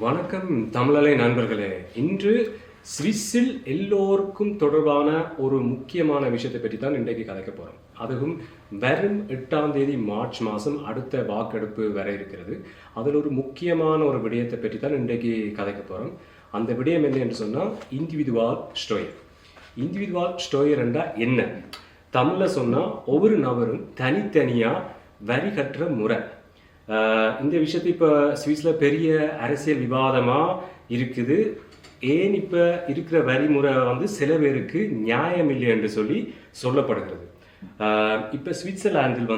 வணக்கம் தமிழலை நண்பர்களே. இன்று சுவிஸில் எல்லோருக்கும் தொடர்பான ஒரு முக்கியமான விஷயத்தை பற்றி தான் இன்றைக்கு கதைக்க போகிறோம். அதுவும் வரும் 8ஆம் தேதி மார்ச் மாதம் அடுத்த வாக்கெடுப்பு வர இருக்கிறது. அதில் ஒரு முக்கியமான ஒரு விடயத்தை பற்றி தான் இன்றைக்கு கதைக்க போகிறோம். அந்த விடயம் என்ன என்று சொன்னால் இண்டிவிதுவால் ஸ்டோயர். இண்டிவிதுவால் ஸ்டோயர் என்றால் என்ன? தமிழில் சொன்னால் ஒவ்வொரு நபரும் தனித்தனியாக வரி கட்டுற முறை. இந்த விஷயத்தை இப்போ சுவிஸில் பெரிய அரசியல் விவாதமாக இருக்குது. ஏன் இப்போ இருக்கிற வரிமுறை சில பேருக்கு நியாயம் இல்லை என்று சொல்லப்படுகிறது. இப்போ சுவிட்சர்லாந்தில்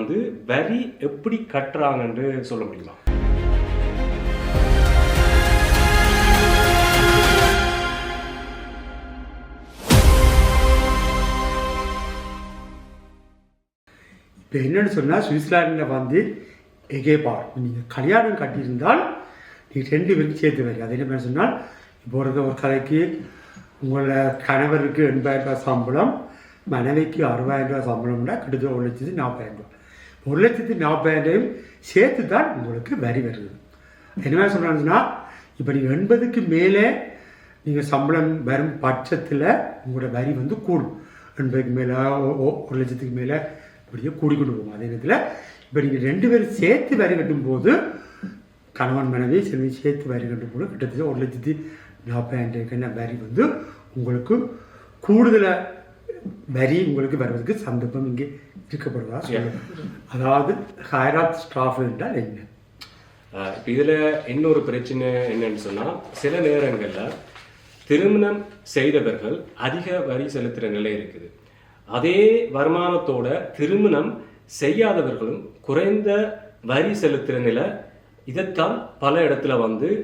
வரி எப்படி கட்டுறாங்கன்னு சொல்ல முடியுமா? இப்போ என்னன்னு சொன்னால் சுவிட்சர்லாண்டில் எகேபார் நீங்கள் கல்யாணம் கட்டியிருந்தால் நீங்கள் 2 பேருக்கு சேர்த்து வரி. அது என்ன சொன்னால் இப்போ ஒரு கதைக்கு உங்களோட கணவருக்கு 80,000 ரூபாய் சம்பளம், மனைவிக்கு 60,000 ரூபாய் சம்பளம்னா கிட்டத்தட்ட 1,40,000 ரூபாய். 1,40,000 சேர்த்து தான் உங்களுக்கு வரி வருது. என்ன சொல்கிறாங்கன்னா இப்போ நீங்கள் 80க்கு மேலே நீங்கள் சம்பளம் வரும் பட்சத்தில் உங்களோட வரி கூடும். 80க்கு மேலே 1,00,000க்கு மேலே இப்படியே கூடிக்கொண்டு போகும். அதே நேரத்தில் இப்போ நீங்கள் 2 பேரும் சேர்த்து வரி கட்டும் போது கணவன் மனைவி சேர்த்து வரி கட்டும் போது கிட்டத்தட்ட 1,40,000 வரி உங்களுக்கு கூடுதல வரி உங்களுக்கு வருவதற்கு சந்தர்ப்பம் இங்கே இருக்கப்படுவதா சொல்லப்படுது. அதாவது ஹைராத் ஸ்டாஃப் என்றால் என்ன? இப்போ இதில் இன்னொரு பிரச்சனை என்னன்னு சொன்னால் சில நேரங்களில் திருமணம் செய்தவர்கள் அதிக வரி செலுத்துகிற நிலை இருக்குது. அதே வருமானத்தோட திருமணம் செய்யாதவர்களும் குறைந்த வரி செலுத்துகிற நிலை. இதைத்தான் பல இடத்துல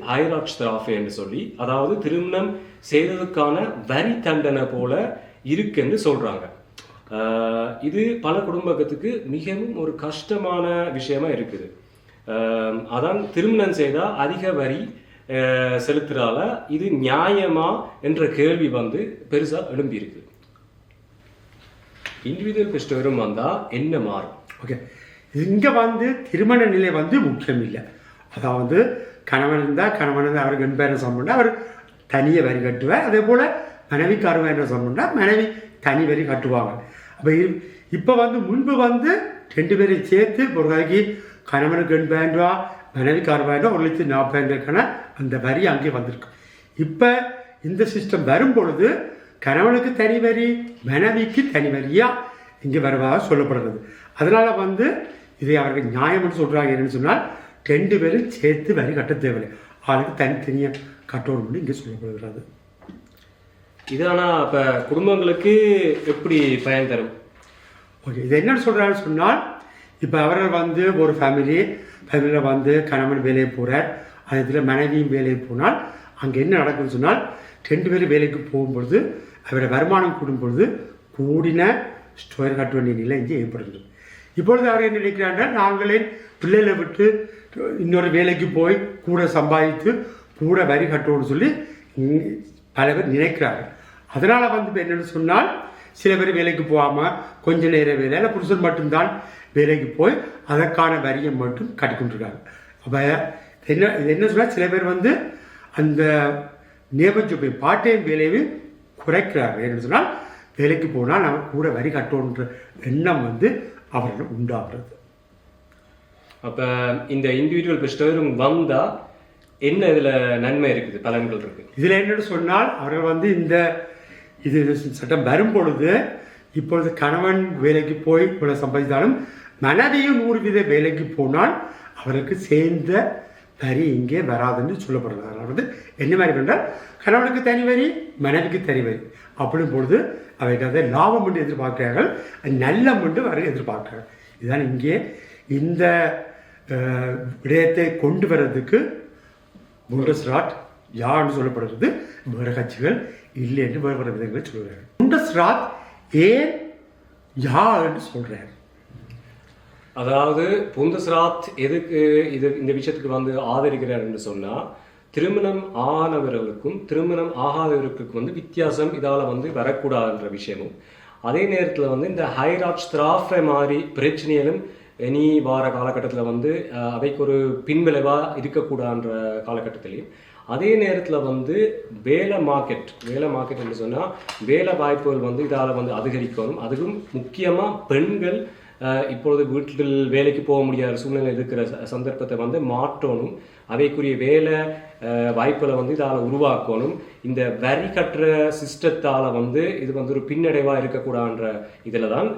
ஹைராட் ஸ்ட்ராஃபே என்று சொல்லி, அதாவது திருமணம் செய்ததுக்கான வரி தண்டனை போல இருக்குன்னு சொல்றாங்க. இது பல குடும்பத்துக்கு மிகவும் ஒரு கஷ்டமான விஷயமா இருக்குது. அதான் திருமணம் செய்தா அதிக வரி செலுத்துறால இது நியாயமா என்ற கேள்வி பெருசா எழும்பி இருக்கு. இண்டிவிஜுவல் பெஸ்டரும் என்ன மாறும்? ஓகே, இங்கே திருமண நிலை முக்கியம் இல்லை. அதாவது கணவன் இருந்தால் அவருக்கு 80,000 சம்பளம்னா அவர் தனியாக வரி கட்டுவார். அதே போல் மனைவிக்கு 60,000 சம்பளம்னா மனைவி தனி வரி கட்டுவாங்க. அப்போ இப்போ முன்பு 2 பேரையும் சேர்த்து ஒரு நாளைக்கு கணவனுக்கு 80,000 ரூபா, மனைவிக்கு 60,000 ரூபா, 1,40,000 அந்த வரி அங்கே வந்திருக்கு. இப்போ இந்த சிஸ்டம் வரும் பொழுது கணவனுக்கு தனி வரி, மனைவிக்கு தனி வரியா இங்கே வருவதாக சொல்லப்படுறது. அதனால இதை அவர்கள் நியாயம்னு சொல்றாங்க. என்னன்னு சொன்னால் 2 பேரும் சேர்த்து வரி கட்ட தேவையில்லை, ஆளுக்கு தனித்தனியாக கட்டணும் இங்கே சொல்லப்படுகிறது. இதானா இப்போ குடும்பங்களுக்கு எப்படி பயன் தரும்? ஓகே, இது என்னன்னு சொல்றாங்கன்னு சொன்னால் இப்போ அவர்கள் ஒரு ஃபேமிலியில் கணவன் வேலையை போகிறார், அதில் மனைவியும் வேலைக்கு போனால் அங்கே என்ன நடக்குதுன்னு சொன்னால் 2 பேரும் வேலைக்கு போகும்பொழுது அவருடைய வருமானம் கூடும் பொழுது கூடின ஸ்டோர் கட்ட வேண்டிய நிலை இங்கே ஏற்படுகிறது. இப்பொழுது அவர் என்ன நினைக்கிறார்கள், நாங்களே பிள்ளைகளை விட்டு இன்னொரு வேலைக்கு போய் கூட சம்பாதித்து கூட வரி கட்டணும்னு சொல்லி பல பேர் நினைக்கிறார்கள். அதனால் இப்போ என்னென்னு சொன்னால் சில பேர் வேலைக்கு போகாமல் கொஞ்ச நேரம் வேலை, இல்லை புருஷன் மட்டும்தான் வேலைக்கு போய் அதற்கான வரியை மட்டும் கட்டிக்கொண்டிருக்காங்க. அப்போ இது என்ன சொன்னால் சில பேர் அந்த நேபர் பார்ட் டைம் வேலையை குறைக்கிறார்கள். என்ன சொன்னால் வேலைக்கு போனால் நம்ம கூட வரி கட்டணுன்ற எண்ணம் அவர்கள் உண்டாகிறது. அப்போ இந்த இண்டிவிஜுவல் பெஸ்டரும் வந்தால் என்ன இதில் நன்மை இருக்குது, பலன்கள் இருக்குது? இதில் என்னென்னு சொன்னால் அவர்கள் இந்த இது சட்டம் வரும் பொழுது இப்பொழுது கணவன் வேலைக்கு போய் இவ்வளோ சம்பாதித்தாலும் மனைவியும் 100% வேலைக்கு போனால் அவருக்கு சேர்ந்த வரி இங்கே வராதுன்னு சொல்லப்படுறது. அதனால் என்ன மாதிரி பண்ணால் கணவனுக்கு தனி வரி, மனைவிக்கு தனி வரி அப்படின் பொழுது அவைக்கு அதை லாபம் என்று எதிர்பார்க்கிறார்கள், நல்லம் என்று வர எதிர்பார்க்கிறார்கள். இதுதான் இங்கே இந்த விடயத்தை கொண்டு வர்றதுக்கு புண்டஸ்ராட் யான்னு சொல்லப்படுறது. வேறு கட்சிகள் இல்லை என்று வேறு விதங்களை சொல்கிறார்கள். புண்டஸ்ராட் ஏன் யா என்று சொல்கிறார்? அதாவது புண்டஸ்ராத் எதுக்கு இந்த விஷயத்துக்கு ஆதரிக்கிறார் என்று சொன்னால், திருமணம் ஆனவர்களுக்கும் திருமணம் ஆகாதவர்களுக்கும் வித்தியாசம் இதால் வரக்கூடாதுன்ற விஷயமும், அதே நேரத்தில் இந்த ஹைராட் ஸ்ட்ராஃபை மாதிரி பிரச்சனைகளும் இனி வார காலகட்டத்தில் வந்து அவைக்கு ஒரு பின்விளைவாக இருக்கக்கூடாதுன்ற காலகட்டத்திலையும் அதே நேரத்தில் வந்து வேலை மார்க்கெட் என்று சொன்னால் வேலை வாய்ப்புகள் வந்து இதால் வந்து அதிகரிக்கணும். அதுவும் முக்கியமாக பெண்கள் இப்பொழுது வீட்டில் வேலைக்கு போக முடியாத சூழ்நிலை இருக்கிற சந்தர்ப்பத்தை வந்து மாற்றணும். அவைக்குரிய வேலை வாய்ப்புகளை வந்து இதால் உருவாக்கணும். இந்த வரி கட்டுற சிஸ்டத்தால் வந்து இது வந்து ஒரு பின்னடைவாக இருக்கக்கூடாதுன்ற இதில் தான்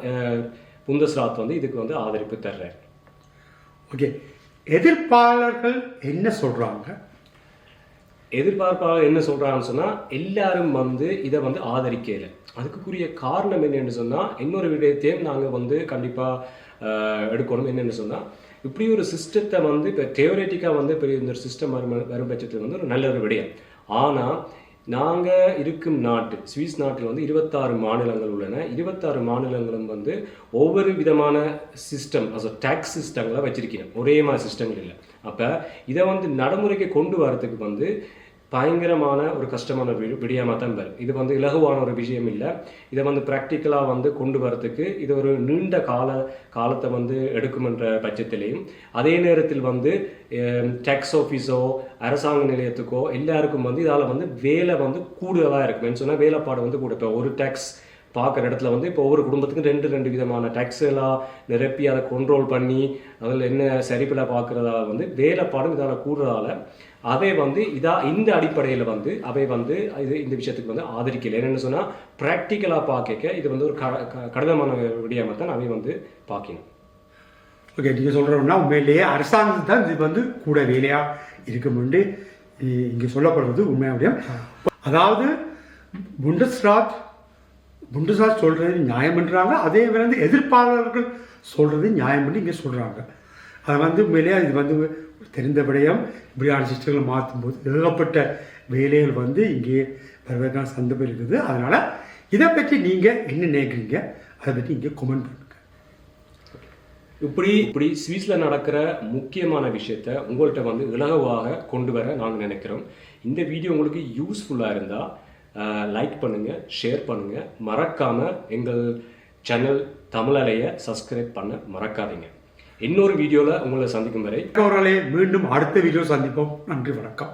புந்தஸ்ராத் வந்து இதுக்கு வந்து ஆதரிப்பு தர்றார். ஓகே, எதிர்ப்பாளர்கள் என்ன சொல்கிறாங்க? எதிர்பார்ப்பாளர் என்ன சொல்கிறாங்கன்னு சொன்னால் எல்லாரும் வந்து இதை வந்து ஆதரிக்கலை. அதுக்குரிய காரணம் என்னென்னு சொன்னால் இன்னொரு விடயத்தையும் நாங்கள் வந்து கண்டிப்பாக எடுக்கணும். என்னென்னு சொன்னால் இப்படி ஒரு சிஸ்டத்தை வந்து இப்போ தியோரேட்டிக்காக வந்து இப்போ இந்த ஒரு சிஸ்டம் வரும் பட்சத்தில் வந்து ஒரு நல்ல ஒரு விடயம். ஆனால் நாங்கள் இருக்கும் நாட்டு சுவிஸ் நாட்டில் வந்து 26 மாநிலங்கள் உள்ளன. 26 மாநிலங்களும் வந்து ஒவ்வொரு விதமான சிஸ்டம் டேக்ஸ் சிஸ்டங்களை வச்சிருக்கிறேன். ஒரே மாதிரி சிஸ்டங்கள் இல்லை. அப்போ இதை வந்து நடைமுறைக்கு கொண்டு வரதுக்கு வந்து பயங்கரமான ஒரு கஷ்டமான விடயமாக தான் வரும். இது வந்து இலகுவான ஒரு விஷயம் இல்லை. இதை வந்து ப்ராக்டிக்கலாக வந்து கொண்டு வரதுக்கு இது ஒரு நீண்ட காலத்தை வந்து எடுக்குமென்ற பட்சத்திலையும் அதே நேரத்தில் வந்து டேக்ஸ் ஆஃபீஸோ அரசாங்க நிலையத்துக்கோ எல்லாருக்கும் வந்து இதால் வந்து வேலை வந்து கூடுதலாக இருக்குன்னு சொன்னால் வேலைப்பாடு வந்து கூட. இப்போ ஒரு டேக்ஸ் பார்க்குற இடத்துல வந்து இப்போ ஒவ்வொரு குடும்பத்துக்கும் ரெண்டு விதமான டேக்ஸ்லாம் நிரப்பி அதை கண்ட்ரோல் பண்ணி அதில் என்ன சரிப்பில் பார்க்குறதால வந்து வேலைப்பாடும் இதால் கூடுறதால அவை வந்து இந்த அடிப்படையில் வந்து அவை வந்து இந்த விஷயத்துக்கு வந்து ஆதரிக்கலை. என்னென்னு சொன்னால் ப்ராக்டிக்கலாக பார்க்க இது வந்து ஒரு கடினமான விடயமாக தான் அவை வந்து பார்க்கணும். ஓகே, நீங்கள் சொல்கிறோம்னா உண்மையிலேயே அரசாங்கம் தான் இது வந்து கூட வேலையாக இருக்குமென்று இங்கே சொல்லப்படுறது உண்மையாக விடயம். அதாவது புண்டஸ்ராத் சொல்கிறது நியாயம் பண்ணுறாங்க, அதே வந்து எதிர்ப்பாளர்கள் சொல்கிறது நியாயம் பண்ணி இங்கே சொல்கிறாங்க. அதை வந்து உண்மையிலேயே இது வந்து தெரிந்த விடயம். இப்படியான சிஸ்டங்களை மாற்றும்போது ஏகப்பட்ட வேலைகள் வந்து இங்கே வருவதற்கான சந்தர்ப்பம் இருக்குது. அதனால் இதை பற்றி நீங்கள் என்ன நினைக்கிறீங்க, அதை பற்றி இங்கே கமெண்ட் பண்ணுங்கள். இப்படி சுவிஸில் நடக்கிற முக்கியமான விஷயத்த உங்கள்கிட்ட வந்து இலகுவாக கொண்டு வர நாங்கள் நினைக்கிறோம். இந்த வீடியோ உங்களுக்கு யூஸ்ஃபுல்லாக இருந்தால் லைக் பண்ணுங்கள், ஷேர் பண்ணுங்கள். மறக்காமல் எங்கள் சேனல் தமிழலையை சப்ஸ்கிரைப் பண்ண மறக்காதீங்க. இன்னொரு வீடியோவில் உங்களை சந்திக்கும் வரை மீண்டும் அடுத்த வீடியோ சந்திப்போம். நன்றி, வணக்கம்.